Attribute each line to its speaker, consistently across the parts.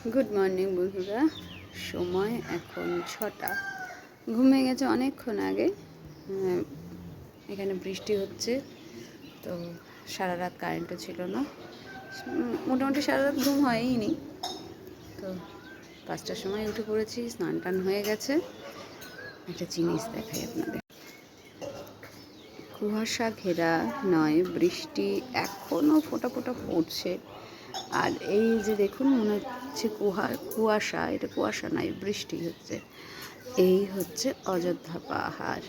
Speaker 1: Good morning বন্ধুরা। সময় এখন 6টা। ঘুমে গেছে অনেকক্ষণ আগে। এখানে বৃষ্টি হচ্ছে, তো সারা রাত কারেন্টও ছিল না। মোটামুটি সারা রাত ঘুম হয়নি। তো 5টার সময় উঠে পড়েছি, স্নান টান হয়ে গেছে। একটা জিনিস দেখাই আপনাদের। কুয়াশা ঘেরা নয়, বৃষ্টি এখনও ফোঁটা ফোঁটা পড়ছে। আর এই যে দেখুন, মনে হচ্ছে কুয়াশা, এটা কুয়াশা নয়, বৃষ্টি হচ্ছে। এই হচ্ছে অযোধ্যা পাহাড়।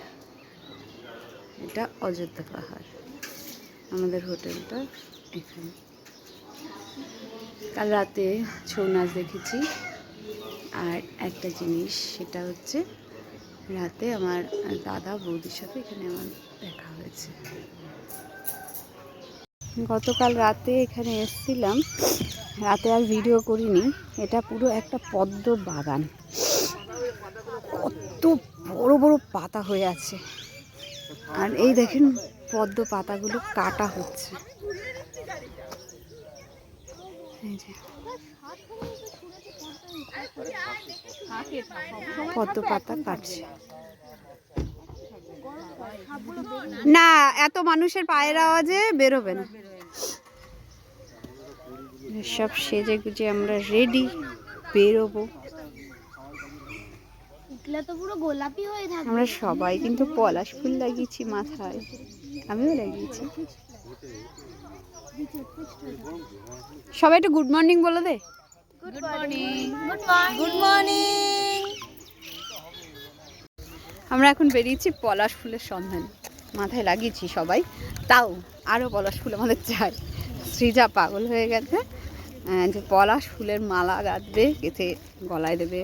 Speaker 1: এটা অযোধ্যা পাহাড়, আমাদের হোটেলটা এখানে। কাল রাতে ছৌ নাচ দেখেছি। আর একটা জিনিস, সেটা হচ্ছে রাতে আমার দাদা বৌদির সাথে এখানে আমার দেখা হয়েছে। গতকাল রাতে এখানে এসেছিলাম, রাতে আর ভিডিও করিনি। এটা পুরো একটা পদ্ম বাগান, কত বড় বড় পাতা হয়ে আছে। আর এই দেখেন, পদ্ম পাতাগুলো কাটা হচ্ছে। এই যে পদ্ম পাতা কাটছে। না, এত মানুষের পায়ের আওয়াজে বেরোবে না। সব সেজে গুজে আমরা রেডি, বেরোবো। আমরা সবাই কিন্তু পলাশ ফুল লাগিয়েছি মাথায়, আমিও লাগিয়েছি। সবাই একটু গুড মর্নিং বলে দে। Good morning, good morning. আমরা এখন বেরিয়েছি পলাশ ফুলের সন্ধানে। মাথায় লাগিয়েছি সবাই, তাও আরও পলাশ ফুল আমাদের চাই। সৃজা পাগল হয়ে গেছে যে পলাশ ফুলের মালা গাঁথবে, গেঁথে গলায় দেবে,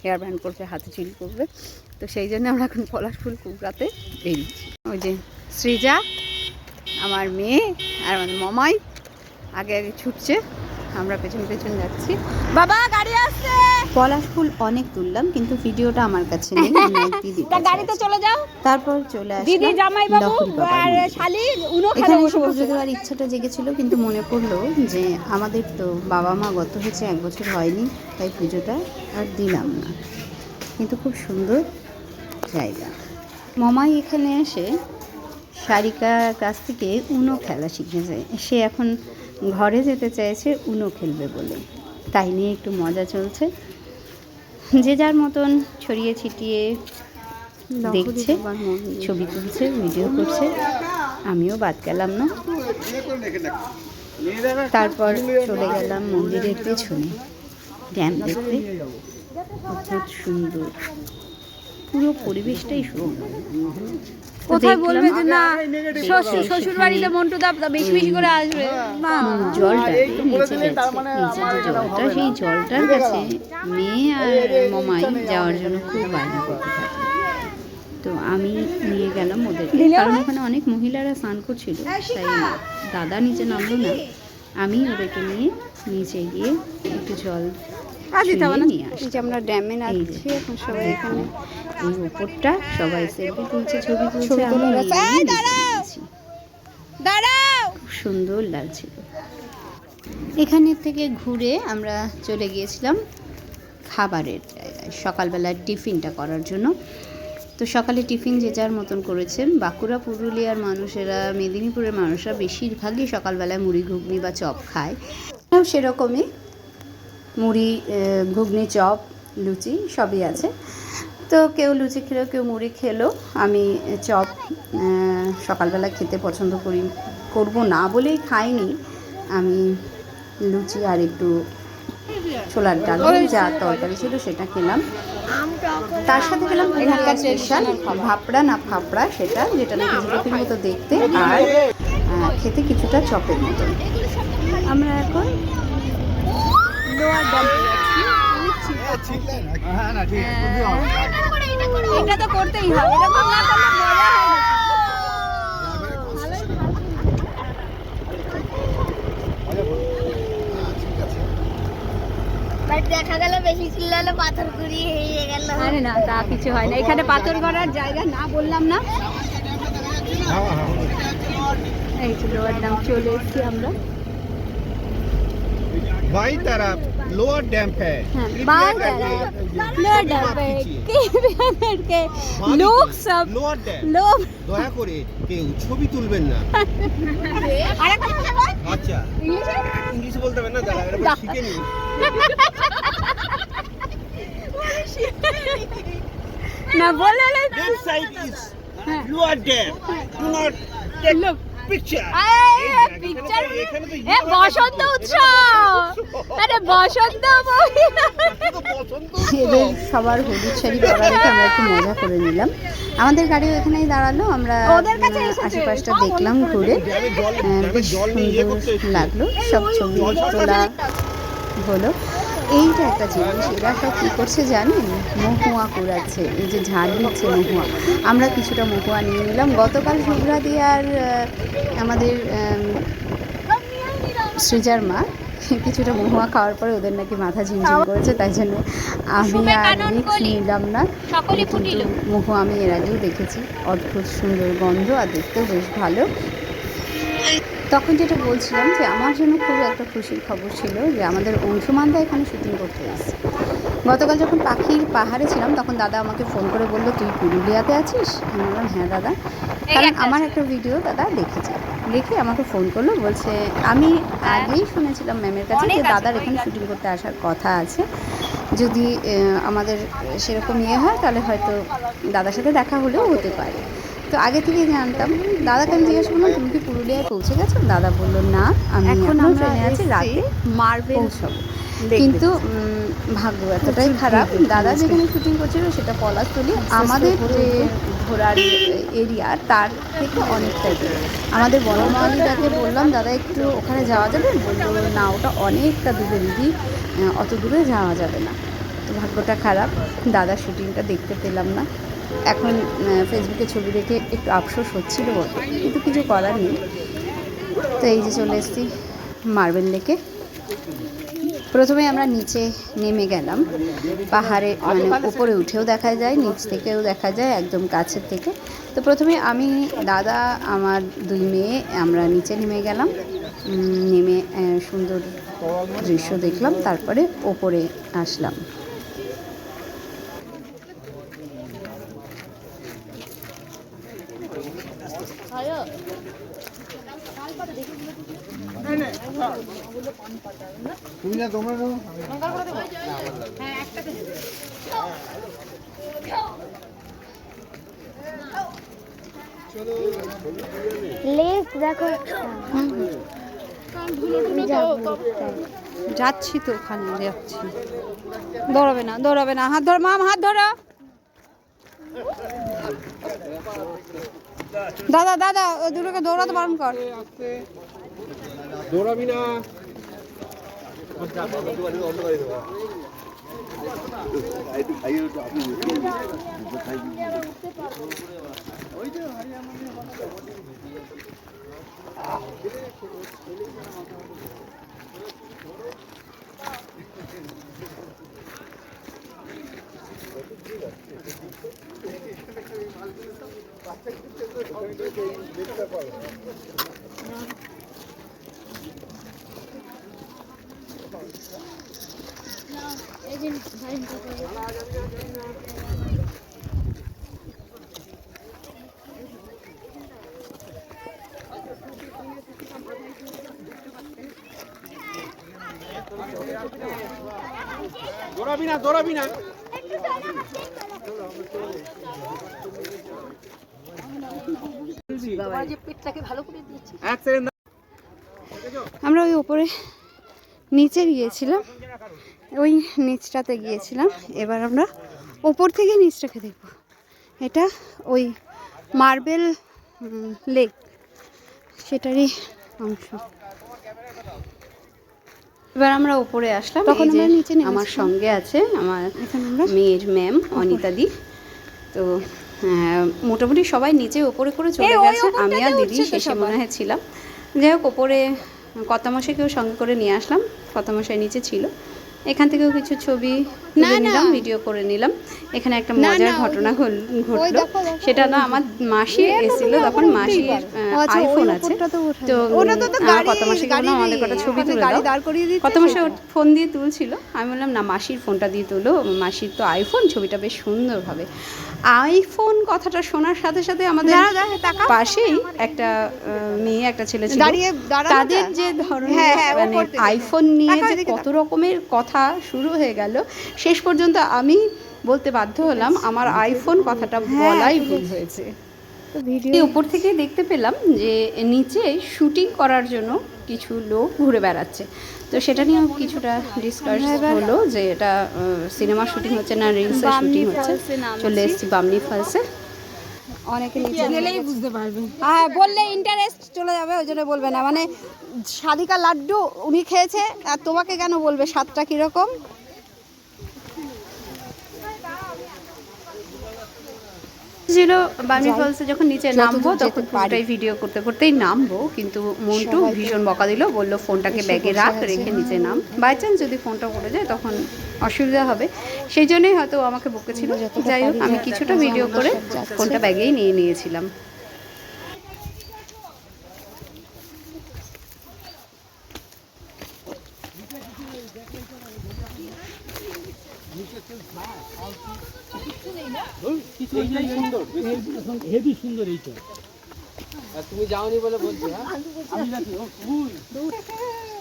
Speaker 1: হেয়ার ব্যান্ড করবে, হাতে চুল করবে। তো সেই জন্য আমরা এখন পলাশ ফুল কুড়াতে বেরিয়েছি। ওই যে সৃজা, আমার মেয়ে আর আমাদের মামাই আগে আগে ছুটছে, আমরা পেছন পেছন যাচ্ছি। বাবা গাড়ি আসছে। পলাশ ফুল অনেক তুললাম, কিন্তু ভিডিওটা আমার কাছে নেই। দিদি গাড়িতে চলে যাও। তারপর চলে আসলাম দিদি, জামাই বাবু আর শালি উনো খেলা বসে পুজো দেওয়ার ইচ্ছাটা জেগেছিল, কিন্তু মনে পড়লো যে আমাদের তো বাবা মা গত হয়েছে 1 বছর হয়নি, তাই পুজোটা আর দিলাম না। কিন্তু খুব সুন্দর জায়গা। মামাই এখানে এসে সারিকার কাছ থেকে উনো খেলা শিখেছে। সে এখন ঘরে যেতে চাইছে উনো খেলবে বলে, তাই নিয়ে একটু মজা চলছে। যে যার মতন ছড়িয়ে ছিটিয়ে দেখছে, ছবি তুলছে, ভিডিও করছে। আমিও বাদ গেলাম না। তারপর চলে গেলাম মন্দিরের পেছনে ড্যাম দেখতে। অদ্ভুত সুন্দর, পুরো পরিবেশটাই সুন্দর। কোথায় বলবে যে না শ্বশুর বাড়িতে মন্টু দা বেশি বেশি করে আসবে, জলটা নিচে গেছে, নিচে যে জলটা, সেই জলটার কাছে মেয়ে আর মামাই যাওয়ার জন্য খুব বায়না করতে থাকে। তো আমি নিয়ে গেলাম ওদেরকে, কারণ ওখানে অনেক মহিলারা স্নান করছিল, তাই দাদা নিচে নামলো না। আমি ওদেরকে নিয়ে নিচে গিয়ে একটু জল নিয়ে আসছি। আমরা ড্যামে নাচছি এখন সবাই। এখানে এই উপরটা সবাই সেলফি তুলছে, ছবি তুলছে। খুব সুন্দর লাগছিল। এখানের থেকে ঘুরে আমরা চলে গিয়েছিলাম খাবারের জায়গায়, সকালবেলার টিফিনটা করার জন্য। তো সকালে টিফিন যে যার মতন করেছেন। বাঁকুড়া পুরুলিয়ার মানুষেরা, মেদিনীপুরের মানুষরা বেশিরভাগই সকালবেলায় মুড়ি ঘুগনি বা চপ খায়। সেরকমই মুড়ি ঘুগনি, চপ, লুচি সবই আছে। তো কেউ লুচি খেলো, কেউ মুড়ি খেলো। আমি চপ সকালবেলা খেতে পছন্দ করব না বলেই খাইনি। আমি লুচি আর একটু ছোলার ডাল যা তরকারি ছিল সেটা খেলাম। তার সাথে খেলাম এখানকার স্পেশাল ভাপড়া না ফাপড়া, সেটা যেটা নাকি জিলিপির মতো দেখতে আর খেতে কিছুটা চপের মতো। আমরা এখন লোয়ার ড্যাম এটা তো করতেই হবে, দেখা গেল বেশি চিল্লালে পাথর কুড়িয়ে হয়ে গেল। আরে না, তা কিছু হয় না। এখানে পাথর করার জায়গা না, বললাম না। এই তো লোয়ার ড্যাম চলে এসেছি আমরা। ভাই তারা
Speaker 2: लोअर डैम्प है
Speaker 3: बाल लोअर डैम्प है के लोग सब
Speaker 2: লোয়ার ড্যাম্প
Speaker 3: लोग
Speaker 2: দয়া করে কেউ ছবি তুলবেন না আচ্ছা ইংলিশ বলতে হবে না দাদা এটা শিখে নিন
Speaker 3: না বলে
Speaker 2: This side is lower dam. Do not take picture.
Speaker 3: Picture এ বসন্ত উৎসব আরে বসন্ত
Speaker 1: এদের সবার হলুদ শাড়ি পরা দেখে আমরা একটু মজা করে নিলাম। আমাদের গাড়িও এখানেই দাঁড়ালো, আমরা আশেপাশটা দেখলাম ঘুরে, বেশ সুন্দর লাগলো, সব ছবি তোলা হলো। এইটা একটা জিনিস, এরা সব কী করছে জানেন, মহুয়া কুড়াচ্ছে, এই যে ঝাড় দিচ্ছে মহুয়া। আমরা কিছুটা মহুয়া নিয়ে নিলাম। গতকাল শুভ্রাদি আর আমাদের সৃজার মা কিছুটা মহুয়া খাওয়ার পরে ওদের নাকি মাথা ঝিমঝিম করেছে, তাই জন্য আমি আর নিলাম না। কিন্তু মহুয়া আমি এর আগেও দেখেছি, অদ্ভুত সুন্দর গন্ধ আর দেখতেও বেশ ভালো। তখন যেটা বলছিলাম যে আমার জন্য খুব একটা খুশির খবর ছিল যে আমাদের অংশুমানদা এখানে শুটিং করতে এসেছে। গতকাল যখন পাখির পাহাড়ে ছিলাম তখন দাদা আমাকে ফোন করে বললো, তুই পুরুলিয়াতে আছিস? আমি বললাম হ্যাঁ দাদা, কারণ আমার একটা ভিডিও দাদা দেখেছে, দেখে আমাকে ফোন করলো, বলছে আমি আগেই শুনেছিলাম ম্যামের কাছে যে দাদার এখানে শুটিং করতে আসার কথা আছে, যদি আমাদের সেরকম ইয়ে হয় তাহলে হয়তো দাদার সাথে দেখা হলেও হতে পারে। তো আগে থেকেই জানতাম। দাদাকে আমি জিজ্ঞাসা করলাম, তুমি কি পুরুলিয়ায় পৌঁছে গেছো? দাদা বললো না, আমি এখনো ট্রেনে আছি, রাতে মার্বেল পৌঁছাবো। কিন্তু ভাগ্য এতটাই খারাপ, দাদা যেখানে শুটিং করছিল সেটা পলাশতলী, আমাদের যে ঘোরার এরিয়া তার থেকে অনেকটাই দূরে। আমাদের বনমালীদাকে বললাম দাদা একটু ওখানে যাওয়া যাবে, বললো না ওটা অনেকটা দূরে দিদি, অত দূরে যাওয়া যাবে না। তো ভাগ্যটা খারাপ, দাদার শুটিংটা দেখতে পেলাম না। এখন ফেসবুকে ছবি দেখে একটু আফসোস হচ্ছিল বটে, কিন্তু কিছু করার নেই। তো এই যে চলে এসেছি মার্বেল লেকে। প্রথমে আমরা নিচে নেমে গেলাম, পাহাড়ে মানে উপরে উঠেও দেখা যায়, নিচ থেকেও দেখা যায় একদম কাছের থেকে। তো প্রথমে আমি, দাদা, আমার দুই মেয়ে আমরা নিচে নেমে গেলাম, নেমে সুন্দর দৃশ্য দেখলাম, তারপরে ওপরে আসলাম।
Speaker 3: লেক দেখো
Speaker 1: যাচ্ছি তো, ওখানে যাচ্ছি। দৌড়াবে না, দৌড়াবে না, হাত ধর মাম, হাত ধরো। দাদা দাদা ওই দুটোকে দৌড়াতে বারণ কর।
Speaker 2: দৌড়াবি না। দৌড়াবি না, দৌড়াবি না।
Speaker 1: আমরা ওই ওপরে নিচে গিয়েছিলাম, ওই নিচটাতে গিয়েছিলাম, এবার আমরা ওপর থেকে নিচটাকে দেখব। এটা ওই মার্বেল লেক সেটারই অংশ। এবার আমরা উপরে আসলাম, তখন আমরা নিচে আমার সঙ্গে আছে আমার মেয়ের ম্যাম অনিতাদি। তো মোটামুটি সবাই নিচে ওপরে করে চলে গেছে, আমি আর দিদি শেষে মনে হয় ছিলাম। যাই হোক, ওপরে কর্তামশাইকেও সঙ্গে করে নিয়ে আসলাম, কর্তামশাই নিচে ছিল। এখান থেকেও কিছু ছবি তুলে নিলাম, ভিডিও করে নিলাম। এখানে একটা মজার ঘটনা ঘটলো, সেটা না আমার মাসি এসেছিল, তখন মাসির আইফোন আছে, তো কত মাসি আমাদের কটা ছবি তুলে দাও, কত মাসে ফোন দিয়ে তুলছিল। আমি বললাম না, মাসির ফোনটা দিয়ে তুলো, মাসির তো আইফোন, ছবিটা বেশ সুন্দর হবে। আইফোন কথাটা শোনার সাথে সাথে আমাদের পাশেই একটা মেয়ে একটা ছেলে ছিল, তাদের যে ধরনের মানে আইফোন নিয়ে যে কত রকমের কথা শুরু হয়ে গেল, শেষ পর্যন্ত আমি বলতে বাধ্য হলাম আমার আইফোন কথাটা বলাই ভুল হয়েছে। উপর থেকে দেখতে পেলাম যে নিচে শুটিং করার জন্য কিছু লোক ঘুরে বেড়াচ্ছে, তো সেটা নিয়েও কিছুটা ডিসকাস হলো যে এটা সিনেমা শুটিং হচ্ছে না রিলসের শুটিং হচ্ছে। চলে এসেছি বামনি ফলসে। অনেকে নিচে গেলেই বুঝতে পারবে, হ্যাঁ বললে ইন্টারেস্ট চলে যাবে, ওই জন্য বলবে না। মানে সাদিকা লাড্ডু উনি খেয়েছে, আর তোমাকে কেন বলবে স্বাদটা কীরকম। ছিল বামনি ফলসে যখন নিচে নামবো তখন পুরোটাই ভিডিও করতে করতেই নামবো, কিন্তু মন্টু ভীষণ বকা দিল, বললো ফোনটাকে ব্যাগে রেখে নিচে নাম, বাই চান্স যদি ফোনটা পড়ে যায় তখন অসুবিধা হবে, সেই জন্যই হয়তো আমাকে বকেছিল। যাই হোক, আমি কিছুটা ভিডিও করে ফোনটা ব্যাগেই নিয়ে নিয়েছিলাম।
Speaker 2: হেভি সুন্দর এইটা, তুমি যাওনি বলে বলছো। আমি নাকি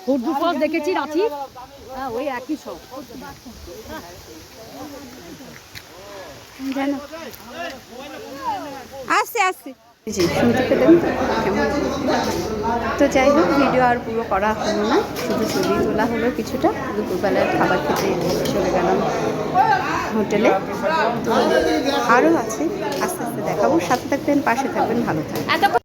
Speaker 2: সূর্য ফল দেখেছি রাঁচি, ওই একই সব
Speaker 1: জানো। আসছে আসছে, জি শুনতে পেলেন কেমন। তো যাই হোক, ভিডিও আর পুরো করা হলো না, শুধু ছবি তোলা হলো কিছুটা। দুপুরবেলার খাবার খেতে চলে গেলাম হোটেলে। তো আরও আছে, আস্তে আস্তে দেখাবো, সাথে থাকবেন, পাশে থাকবেন, ভালো থাকবেন।